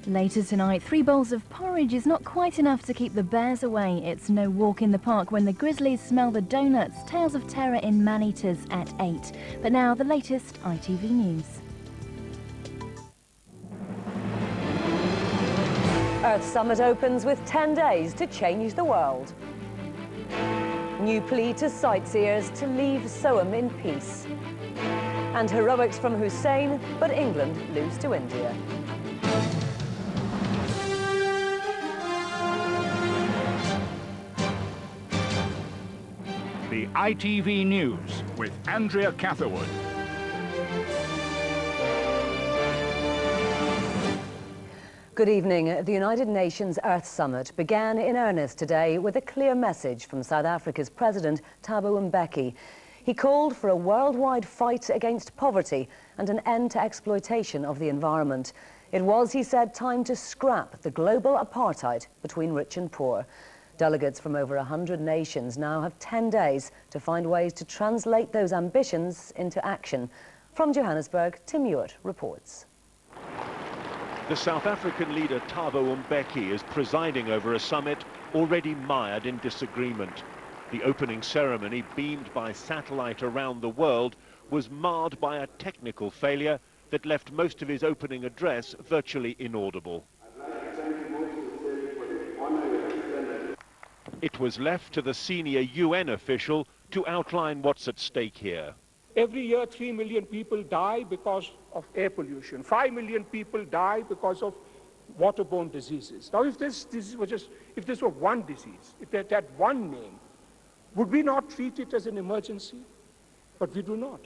Later tonight, 3 bowls of porridge is not quite enough to keep the bears away. It's no walk in the park when the grizzlies smell the donuts. Tales of terror in man-eaters at 8. But now, the latest ITV News. Earth Summit opens with 10 days to change the world. New plea to sightseers to leave Soham in peace. And heroics from Hussein, but England lose to India. The ITV News with Andrea Catherwood. Good evening. The United Nations Earth Summit began in earnest today with a clear message from South Africa's President Thabo Mbeki. He called for a worldwide fight against poverty and an end to exploitation of the environment. It was, he said, time to scrap the global apartheid between rich and poor. Delegates from over 100 nations now have 10 days to find ways to translate those ambitions into action. From Johannesburg, Tim Ewart reports. The South African leader Thabo Mbeki is presiding over a summit already mired in disagreement. The opening ceremony, beamed by satellite around the world, was marred by a technical failure that left most of his opening address virtually inaudible. It was left to the senior UN official to outline what's at stake here. Every year, 3 million people die because of air pollution. 5 million people die because of waterborne diseases. Now, if this were one disease, if it had one name, would we not treat it as an emergency? But we do not.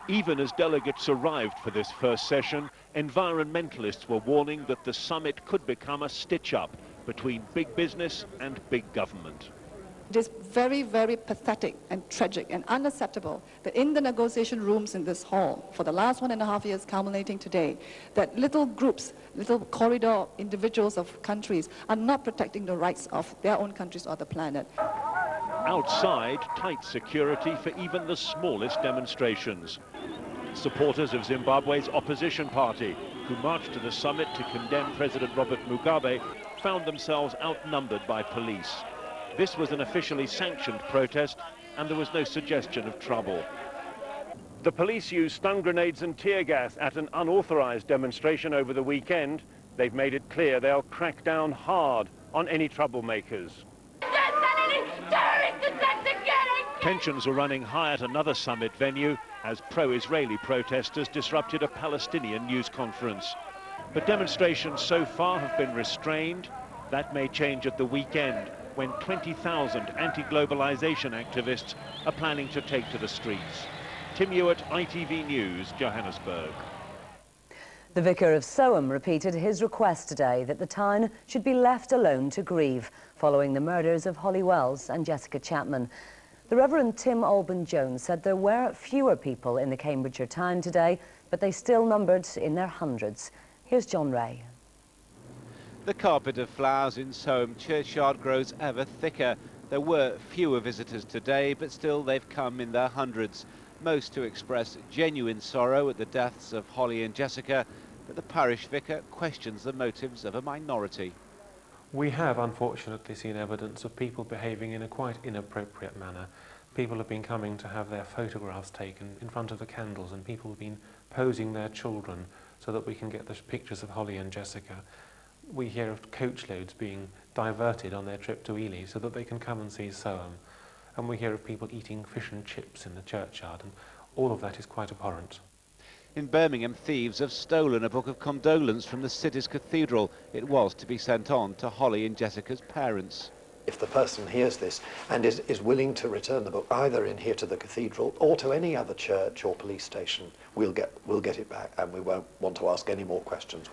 Even as delegates arrived for this first session, environmentalists were warning that the summit could become a stitch-up between big business and big government. It is very, very pathetic and tragic and unacceptable that in the negotiation rooms in this hall, for the last 1.5 years culminating today, that little groups, little corridor individuals of countries are not protecting the rights of their own countries or the planet. Outside, tight security for even the smallest demonstrations. Supporters of Zimbabwe's opposition party, who marched to the summit to condemn President Robert Mugabe, found themselves outnumbered by police. This was an officially sanctioned protest, and there was no suggestion of trouble. The police used stun grenades and tear gas at an unauthorized demonstration over the weekend. They've made it clear they'll crack down hard on any troublemakers. Tensions were running high at another summit venue as pro-Israeli protesters disrupted a Palestinian news conference. But demonstrations so far have been restrained. That may change at the weekend, when 20,000 anti-globalization activists are planning to take to the streets. Tim Ewart, ITV News, Johannesburg. The vicar of Soham repeated his request today that the town should be left alone to grieve following the murders of Holly Wells and Jessica Chapman. The Reverend Tim Alban-Jones said there were fewer people in the Cambridgeshire town today, but they still numbered in their hundreds. Here's John Ray. The carpet of flowers in Soham churchyard grows ever thicker. There were fewer visitors today, but still they've come in their hundreds. Most to express genuine sorrow at the deaths of Holly and Jessica, but the parish vicar questions the motives of a minority. We have unfortunately seen evidence of people behaving in a quite inappropriate manner. People have been coming to have their photographs taken in front of the candles, and people have been posing their children so that we can get the pictures of Holly and Jessica. We hear of coachloads being diverted on their trip to Ely so that they can come and see Soham. And we hear of people eating fish and chips in the churchyard, and all of that is quite abhorrent. In Birmingham, thieves have stolen a book of condolence from the city's cathedral. It was to be sent on to Holly and Jessica's parents. If the person hears this and is willing to return the book either in here to the cathedral or to any other church or police station, we'll get it back, and we won't want to ask any more questions.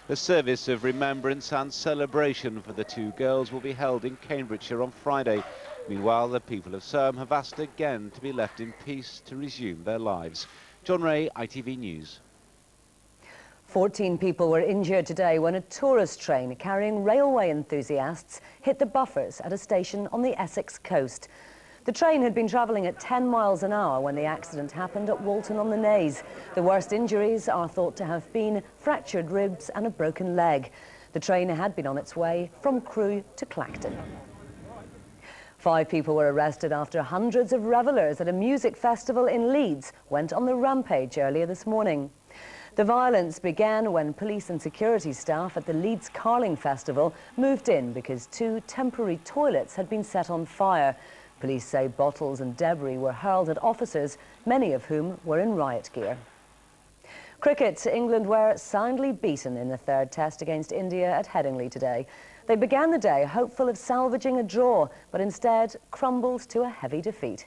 A service of remembrance and celebration for the two girls will be held in Cambridgeshire on Friday. Meanwhile, the people of Soham have asked again to be left in peace to resume their lives. John Ray, ITV News. 14 people were injured today when a tourist train carrying railway enthusiasts hit the buffers at a station on the Essex coast. The train had been travelling at 10 miles an hour when the accident happened at Walton-on-the-Naze. The worst injuries are thought to have been fractured ribs and a broken leg. The train had been on its way from Crewe to Clacton. 5 people were arrested after hundreds of revellers at a music festival in Leeds went on the rampage earlier this morning. The violence began when police and security staff at the Leeds Carling Festival moved in because 2 temporary toilets had been set on fire. Police say bottles and debris were hurled at officers, many of whom were in riot gear. Cricket, England were soundly beaten in the 3rd test against India at Headingley today. They began the day hopeful of salvaging a draw, but instead crumbled to a heavy defeat.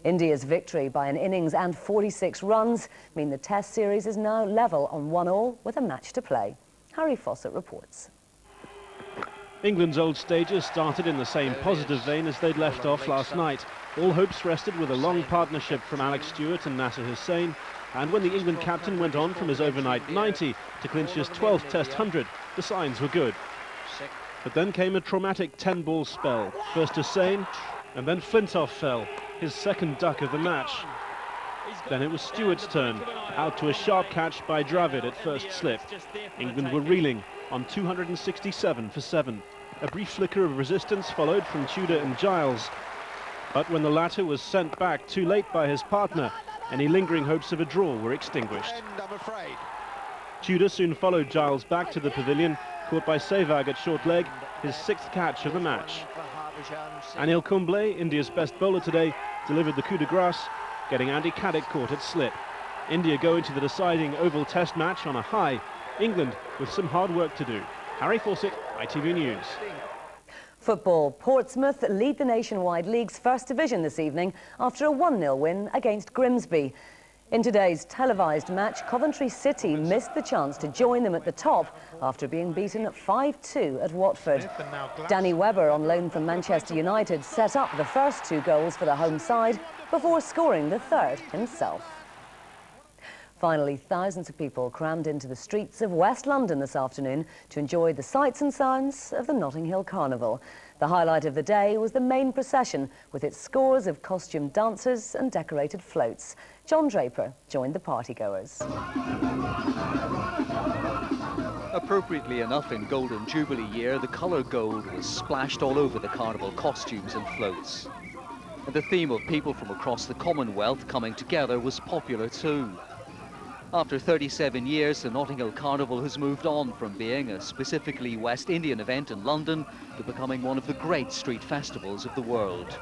India's victory by an innings and 46 runs mean the test series is now level on 1-1 with a match to play. Harry Fawcett reports. England's old stagers started in the same positive vein as they'd left off last night. All hopes rested with a long partnership from Alex Stewart and Nasser Hussain, and when the England captain went on from his overnight 90 to clinch his 12th Test 100, the signs were good. But then came a traumatic 10-ball spell. First Hussain, and then Flintoff fell, his 2nd duck of the match. Then it was Stewart's turn, out to a sharp catch by Davies at first slip. England were reeling on 267 for 7. A brief flicker of resistance followed from Tudor and Giles. But when the latter was sent back too late by his partner, any lingering hopes of a draw were extinguished. Tudor soon followed Giles back to the pavilion, caught by Sehwag at short leg, his 6th catch of the match. Anil Kumble, India's best bowler today, delivered the coup de grace, getting Andy Caddick caught at slip. India go into the deciding Oval Test match on a high. England with some hard work to do. Harry Fawcett, ITV News. Football. Portsmouth lead the Nationwide League's First Division this evening after a 1-0 win against Grimsby. In today's televised match, Coventry City missed the chance to join them at the top after being beaten 5-2 at Watford. Danny Webber, on loan from Manchester United, set up the first 2 goals for the home side before scoring the 3rd himself. Finally, thousands of people crammed into the streets of West London this afternoon to enjoy the sights and sounds of the Notting Hill Carnival. The highlight of the day was the main procession with its scores of costumed dancers and decorated floats. John Draper joined the partygoers. Appropriately enough, in Golden Jubilee year, the colour gold was splashed all over the carnival costumes and floats. And the theme of people from across the Commonwealth coming together was popular too. After 37 years, the Notting Hill Carnival has moved on from being a specifically West Indian event in London to becoming one of the great street festivals of the world.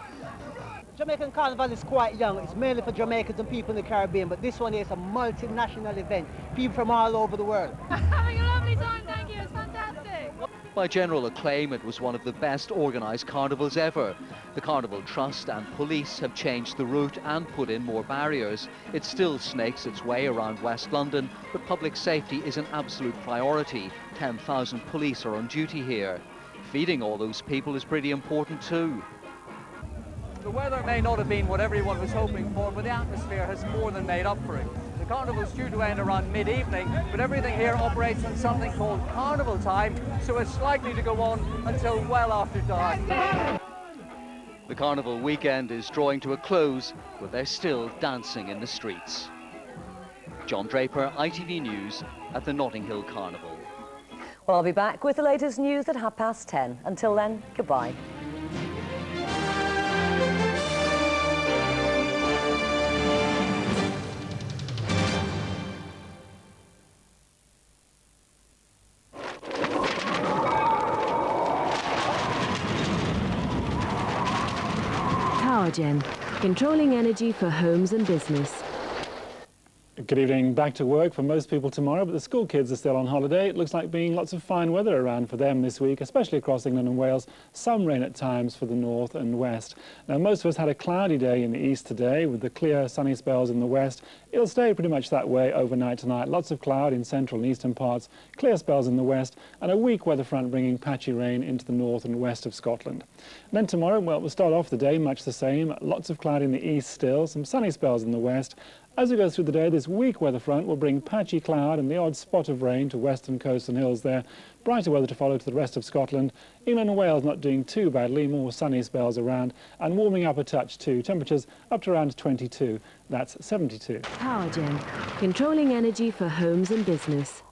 Jamaican Carnival is quite young. It's mainly for Jamaicans and people in the Caribbean, but this one is a multinational event. People from all over the world. Having a lovely time, thank you. It's fantastic. By general acclaim, it was one of the best organised carnivals ever. The Carnival Trust and police have changed the route and put in more barriers. It still snakes its way around West London, but public safety is an absolute priority. 10,000 police are on duty here. Feeding all those people is pretty important too. The weather may not have been what everyone was hoping for, but the atmosphere has more than made up for it. The carnival is due to end around mid-evening, but everything here operates on something called carnival time, so it's likely to go on until well after dark. The carnival weekend is drawing to a close, but they're still dancing in the streets. John Draper, ITV News, at the Notting Hill Carnival. Well, I'll be back with the latest news at 10:30. Until then, goodbye. Powergen, controlling energy for homes and business. Good evening. Back to work for most people tomorrow, but the school kids are still on holiday. It looks like being lots of fine weather around for them this week, especially across England and Wales. Some rain at times for the north and west. Now, most of us had a cloudy day in the east today with the clear sunny spells in the west. It'll stay pretty much that way overnight tonight. Lots of cloud in central and eastern parts, clear spells in the west, and a weak weather front bringing patchy rain into the north and west of Scotland. And then tomorrow, well, we'll start off the day much the same. Lots of cloud in the east still, some sunny spells in the west, As we go through the day, this weak weather front will bring patchy cloud and the odd spot of rain to western coasts and hills there. Brighter weather to follow to the rest of Scotland. England and Wales not doing too badly, more sunny spells around and warming up a touch too. Temperatures up to around 22. That's 72. Power Gen, controlling energy for homes and business.